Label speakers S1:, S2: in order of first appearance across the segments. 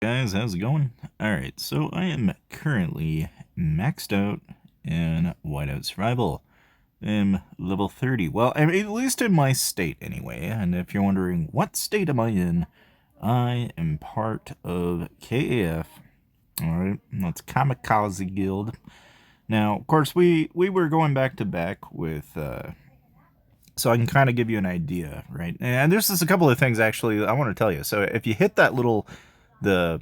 S1: Guys, how's it going? Alright, so I am currently maxed out in Whiteout Survival. I'm level 30. Well, I mean, at least in my state anyway. And if you're wondering, what state am I in? I am part of KAF. Alright, that's Kamikaze Guild. Now, of course, we were going back to back with, so I can kind of give you an idea, right? And there's just a couple of things actually I want to tell you. So if you hit that little the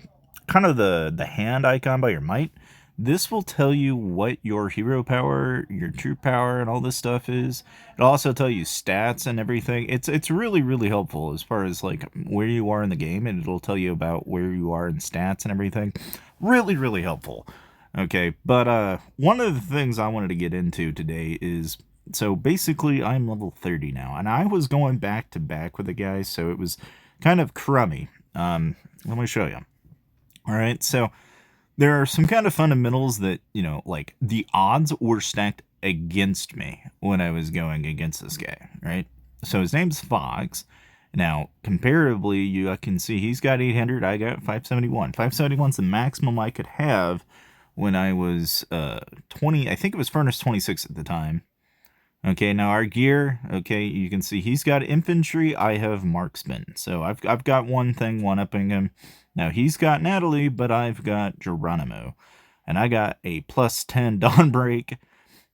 S1: kind of the hand icon by your might, this will tell you what your hero power, your troop power, and all this stuff is. It'll also tell you stats and everything. It's really helpful as far as like where you are in the game, and it'll tell you about where you are in stats and everything. Really helpful. Okay, but one of the things I wanted to get into today is, so basically I'm level 30 now, and I was going back to back with the guys, so it was kind of crummy. Let me show you. All right, so there are some kind of fundamentals that, like the odds were stacked against me when I was going against this guy, right? So his name's Fox. Now, comparably, I can see he's got 800, I got 571. 571 is the maximum I could have when I was 20, I think it was Furnace 26 at the time. Okay, now our gear, okay, you can see he's got infantry, I have marksman. So I've got one thing one-upping him. Now he's got Natalie, but I've got Geronimo. And I got a plus 10 Dawnbreak,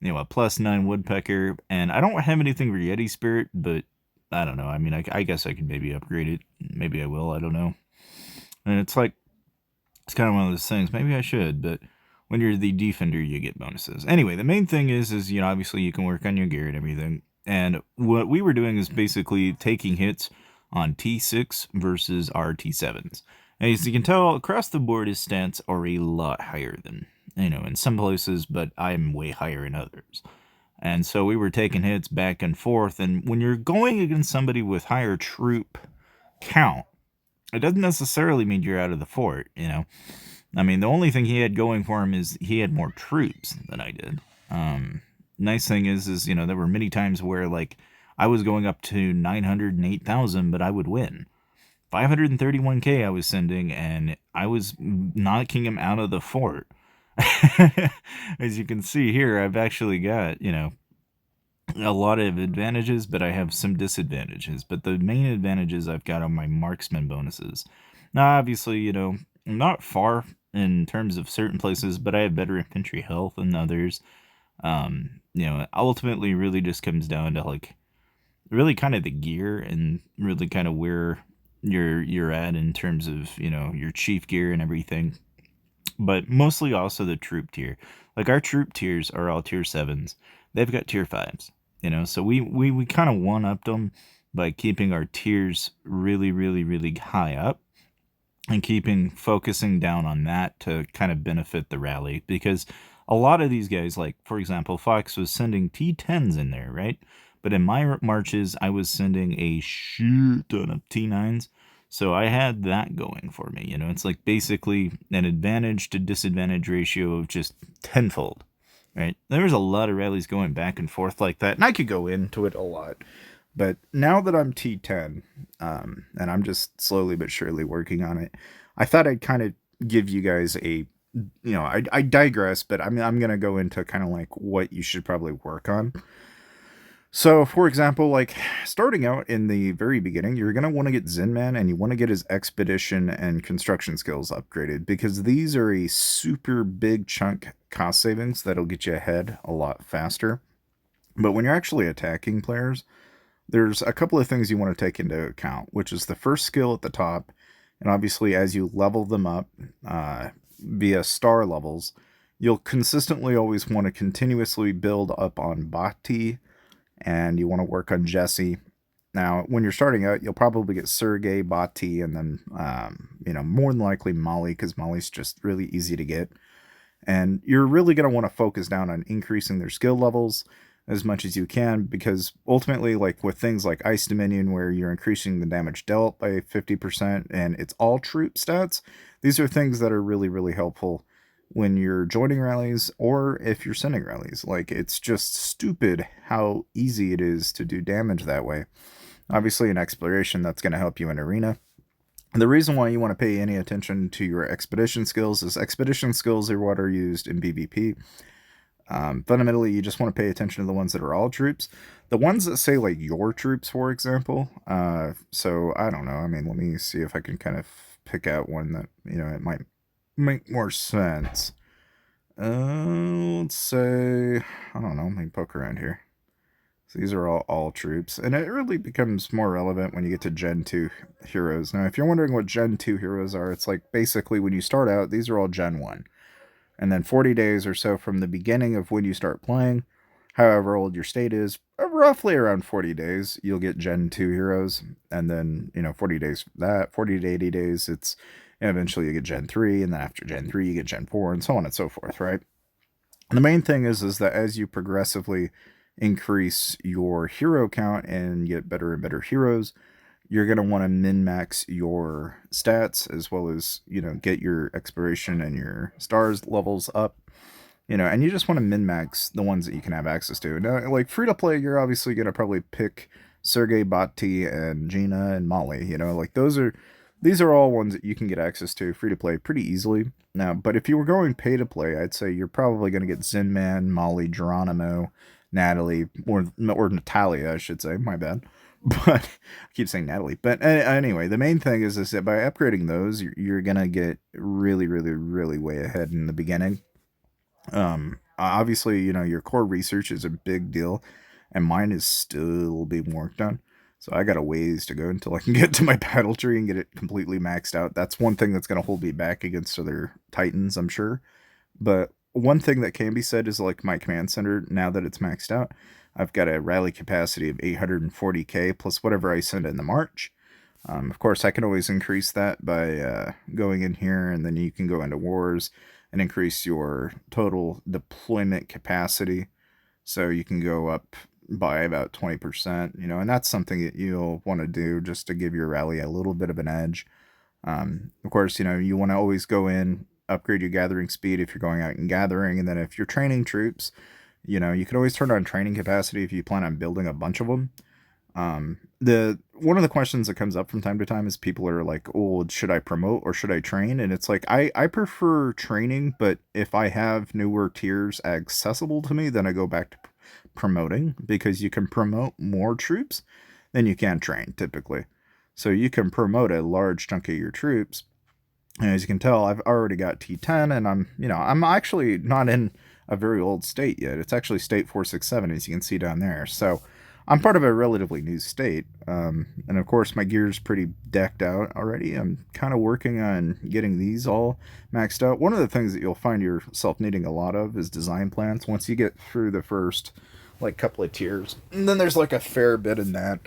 S1: a plus 9 Woodpecker, and I don't have anything for Yeti Spirit, but I don't know. I mean, I guess I could maybe upgrade it. Maybe I will, I don't know. And it's like, it's kind of one of those things. Maybe I should, but when you're the defender, you get bonuses. Anyway, the main thing is obviously you can work on your gear and everything. And what we were doing is basically taking hits on T6 versus our T7s. As you can tell, across the board, his stats are a lot higher than, in some places, but I'm way higher in others. And so we were taking hits back and forth. And when you're going against somebody with higher troop count, it doesn't necessarily mean you're out of the fort. I mean, the only thing he had going for him is he had more troops than I did. Nice thing is there were many times where like I was going up to 908,000, but I would win. 531k I was sending, and I was knocking him out of the fort. As you can see here, I've actually got a lot of advantages, but I have some disadvantages. But the main advantages I've got are my marksman bonuses. Now, obviously, I'm not far in terms of certain places, but I have better infantry health than others. Ultimately really just comes down to like really kind of the gear and really kind of where you're at in terms of, your chief gear and everything. But mostly also the troop tier. Like our troop tiers are all tier 7s. They've got tier 5s. So we kind of one-upped them by keeping our tiers really high up and focusing down on that to kind of benefit the rally, because a lot of these guys, like for example Fox was sending T10s in there, right? But in my marches I was sending a shit ton of T9s, so I had that going for me. It's like basically an advantage to disadvantage ratio of just tenfold, right? There's a lot of rallies going back and forth like that, and I could go into it a lot. But now that I'm T10, and I'm just slowly but surely working on it, I thought I'd kind of give you guys I digress, but I'm going to go into kind of like what you should probably work on. So, for example, like starting out in the very beginning, you're going to want to get Zinman, and you want to get his expedition and construction skills upgraded, because these are a super big chunk cost savings that'll get you ahead a lot faster. But when you're actually attacking players, there's a couple of things you want to take into account, which is the first skill at the top. And obviously, as you level them up via star levels, you'll consistently always want to continuously build up on Bhakti, and you want to work on Jesse. Now, when you're starting out, you'll probably get Sergey, Bhakti, and then, more than likely Molly, because Molly's just really easy to get. And you're really going to want to focus down on increasing their skill levels as much as you can, because ultimately, like with things like Ice Dominion, where you're increasing the damage dealt by 50% and it's all troop stats, these are things that are really helpful when you're joining rallies or if you're sending rallies. Like, it's just stupid how easy it is to do damage that way. Obviously, in exploration, that's going to help you in arena. The reason why you want to pay any attention to your expedition skills is expedition skills are what are used in PvP. Fundamentally, you just want to pay attention to the ones that are all troops. The ones that say like your troops, for example. So I don't know. I mean, let me see if I can kind of pick out one that it might make more sense. Let's say I don't know. Let me poke around here. So these are all troops, and it really becomes more relevant when you get to Gen 2 heroes. Now, if you're wondering what Gen 2 heroes are, it's like basically when you start out, these are all Gen 1. And then 40 days or so from the beginning of when you start playing, however old your state is, roughly around 40 days, you'll get Gen 2 heroes. And then, 40 days that, 40 to 80 days, it's eventually you get Gen 3, and then after Gen 3, you get Gen 4, and so on and so forth, right? And the main thing is that as you progressively increase your hero count and get better and better heroes, you're going to want to min-max your stats as well as, get your exploration and your stars levels up, and you just want to min-max the ones that you can have access to. Now, like free-to-play, you're obviously going to probably pick Sergey, Bati, and Gina, and Molly, like these are all ones that you can get access to free-to-play pretty easily. Now, but if you were going pay-to-play, I'd say you're probably going to get Zinman, Molly, Geronimo, Natalie, or Natalia, I should say, my bad. But I keep saying Natalie. But anyway, the main thing is that by upgrading those, you're gonna get really, really, really way ahead in the beginning. Obviously, your core research is a big deal, and mine is still being worked on. So I got a ways to go until I can get to my battle tree and get it completely maxed out. That's one thing that's gonna hold me back against other titans, I'm sure. But one thing that can be said is like my command center, now that it's maxed out, I've got a rally capacity of 840k plus whatever I send in the march. Of course, I can always increase that by going in here, and then you can go into wars and increase your total deployment capacity. So you can go up by about 20%, and that's something that you'll want to do just to give your rally a little bit of an edge. Of course, you want to always go in, upgrade your gathering speed if you're going out and gathering, and then if you're training troops, you can always turn on training capacity if you plan on building a bunch of them. The one of the questions that comes up from time to time is people are like, "Oh, should I promote or should I train?" And it's like I prefer training, but if I have newer tiers accessible to me, then I go back to promoting, because you can promote more troops than you can train typically. So you can promote a large chunk of your troops. And as you can tell, I've already got T10, and I'm actually not in a very old state yet. It's actually state 467, as you can see down there. So I'm part of a relatively new state. And of course, my gear's pretty decked out already. I'm kind of working on getting these all maxed out. One of the things that you'll find yourself needing a lot of is design plans once you get through the first couple of tiers. And then there's a fair bit in that.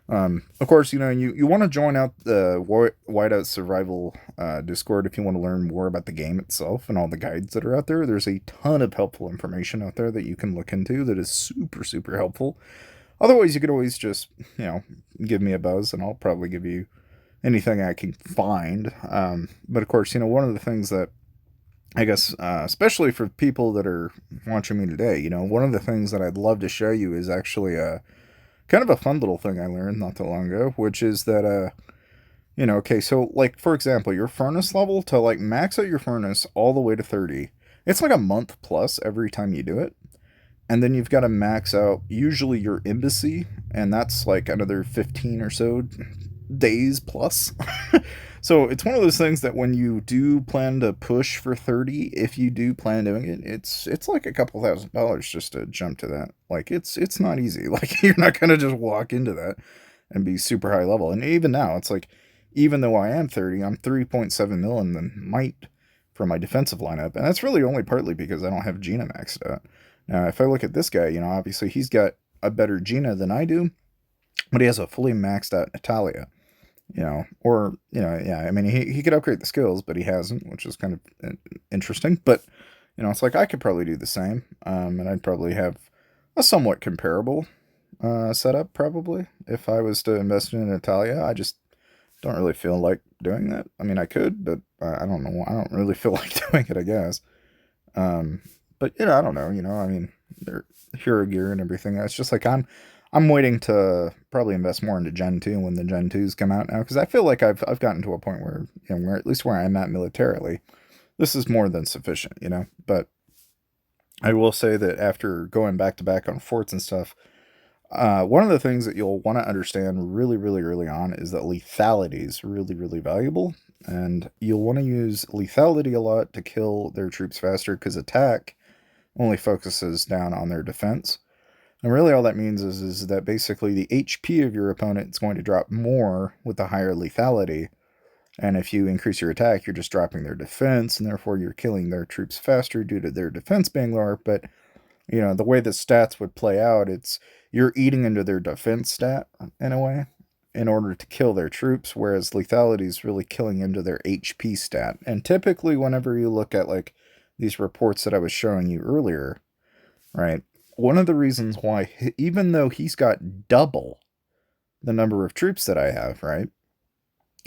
S1: Of course, you want to join out the Whiteout Survival Discord if you want to learn more about the game itself and all the guides that are out there. There's a ton of helpful information out there that you can look into that is super, super helpful. Otherwise, you could always just, give me a buzz, and I'll probably give you anything I can find. But of course, one of the things that I guess, especially for people that are watching me today, one of the things that I'd love to show you is actually a kind of a fun little thing I learned not too long ago, which is that, okay, so, for example, your furnace level, to, max out your furnace all the way to 30, it's a month plus every time you do it. And then you've got to max out, usually, your embassy, and that's, another 15 or so days plus. So it's one of those things that when you do plan to push for 30, if you do plan doing it, it's like a couple $1,000 just to jump to that. It's not easy. You're not gonna just walk into that and be super high level. And even now, it's even though I am 30, I'm 3.7 mil in the might for my defensive lineup, and that's really only partly because I don't have Gina maxed out. Now, if I look at this guy, obviously he's got a better Gina than I do, but he has a fully maxed out Natalia. Yeah, I mean, he could upgrade the skills, but he hasn't, which is kind of interesting. But, it's I could probably do the same, and I'd probably have a somewhat comparable setup, probably, if I was to invest in Natalia. I just don't really feel like doing that. I mean, I could, but I don't know. I don't really feel like doing it, I guess. But, I don't know, I mean, they're hero gear and everything. It's just I'm
S2: I'm waiting to probably invest more into Gen 2 when the Gen 2s come out now, because I feel like I've gotten to a point where, where at least where I'm at militarily, this is more than sufficient. But I will say that after going back to back on forts and stuff, one of the things that you'll want to understand really, really early on is that lethality is really, really valuable. And you'll want to use lethality a lot to kill their troops faster because attack only focuses down on their defense. And really, all that means is that basically the HP of your opponent is going to drop more with the higher lethality. And if you increase your attack, you're just dropping their defense, and therefore you're killing their troops faster due to their defense being lower. But the way the stats would play out, it's you're eating into their defense stat in a way in order to kill their troops, whereas lethality is really killing into their HP stat. And typically, whenever you look at like these reports that I was showing you earlier, right, one of the reasons why, even though he's got double the number of troops that I have, right?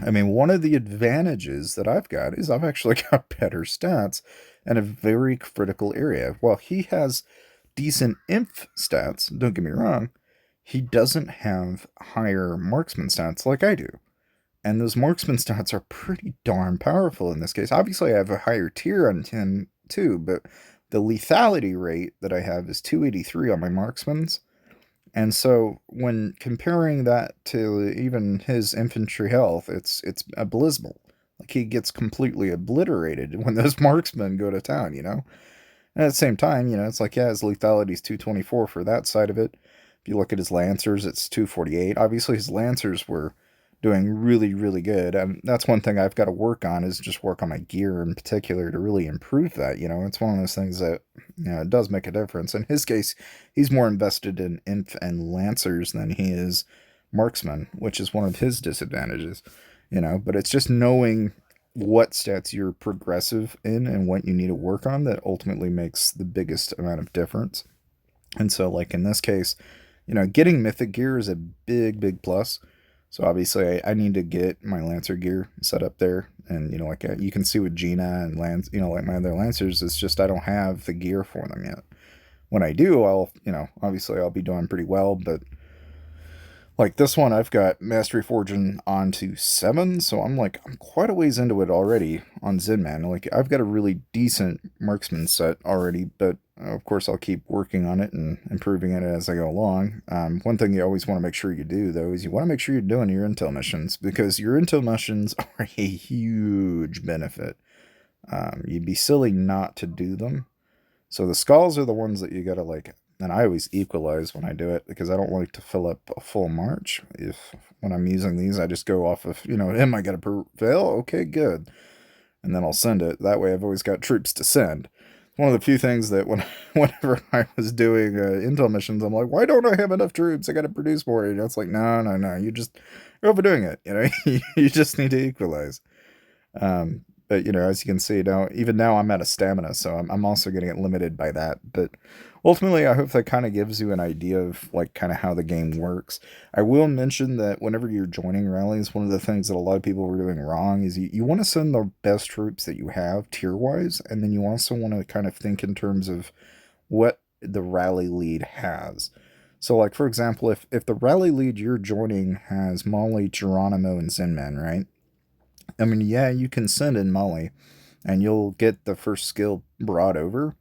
S2: I mean, one of the advantages that I've got is I've actually got better stats in a very critical area. While he has decent inf stats, don't get me wrong, he doesn't have higher marksman stats like I do. And those marksman stats are pretty darn powerful in this case. Obviously, I have a higher tier on him too, but the lethality rate that I have is 283 on my marksmans. And so when comparing that to even his infantry health, it's abysmal. Like he gets completely obliterated when those marksmen go to town. And at the same time, it's like, yeah, his lethality is 224 for that side of it. If you look at his Lancers, it's 248. Obviously, his Lancers were doing really, really good. And that's one thing I've got to work on is just work on my gear in particular to really improve that. It's one of those things that, it does make a difference. In his case, he's more invested in Inf and Lancers than he is Marksman, which is one of his disadvantages. But it's just knowing what stats you're progressive in and what you need to work on that ultimately makes the biggest amount of difference. And so, like in this case, getting mythic gear is a big, big plus. So obviously, I need to get my Lancer gear set up there, and like you can see with Gina and like my other Lancers, it's just I don't have the gear for them yet. When I do, I'll, obviously I'll be doing pretty well, but like this one, I've got Mastery Forging on to 7, so I'm quite a ways into it already on Zenman. Like I've got a really decent marksman set already, but of course I'll keep working on it and improving it as I go along. One thing you always want to make sure you do though is you want to make sure you're doing your intel missions because your intel missions are a huge benefit. You'd be silly not to do them. So the skulls are the ones that you gotta like, and I always equalize when I do it because I don't like to fill up a full march. If when I'm using these, I just go off of, am I gonna prevail? Okay, good. And then I'll send it. That way I've always got troops to send. One of the few things that whenever I was doing intel missions, I'm like, why don't I have enough troops? I gotta produce more. It's like, no, no, no. You're overdoing it. You just need to equalize. But as you can see now, even now I'm out of stamina, so I'm also getting limited by that. But ultimately, I hope that kind of gives you an idea of like kind of how the game works. I will mention that whenever you're joining rallies, one of the things that a lot of people were doing wrong is you want to send the best troops that you have tier wise, and then you also want to kind of think in terms of what the rally lead has. So, like for example, if the rally lead you're joining has Molly, Geronimo, and Zinman, right? I mean, yeah, you can send in Molly and you'll get the first skill brought over,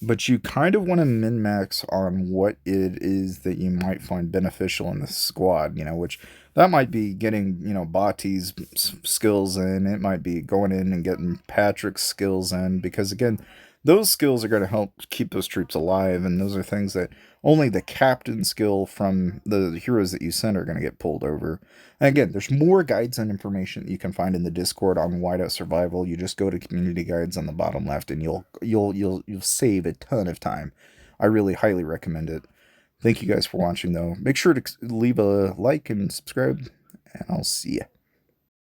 S2: but you kind of want to min max on what it is that you might find beneficial in the squad, which that might be getting, Bati's skills in, it might be going in and getting Patrick's skills in, because again, those skills are going to help keep those troops alive, and those are things that only the captain skill from the heroes that you send are going to get pulled over. And again, there's more guides and information that you can find in the Discord on Whiteout Survival. You just go to community guides on the bottom left, and you'll save a ton of time. I really highly recommend it. Thank you guys for watching, though. Make sure to leave a like and subscribe, and I'll see ya.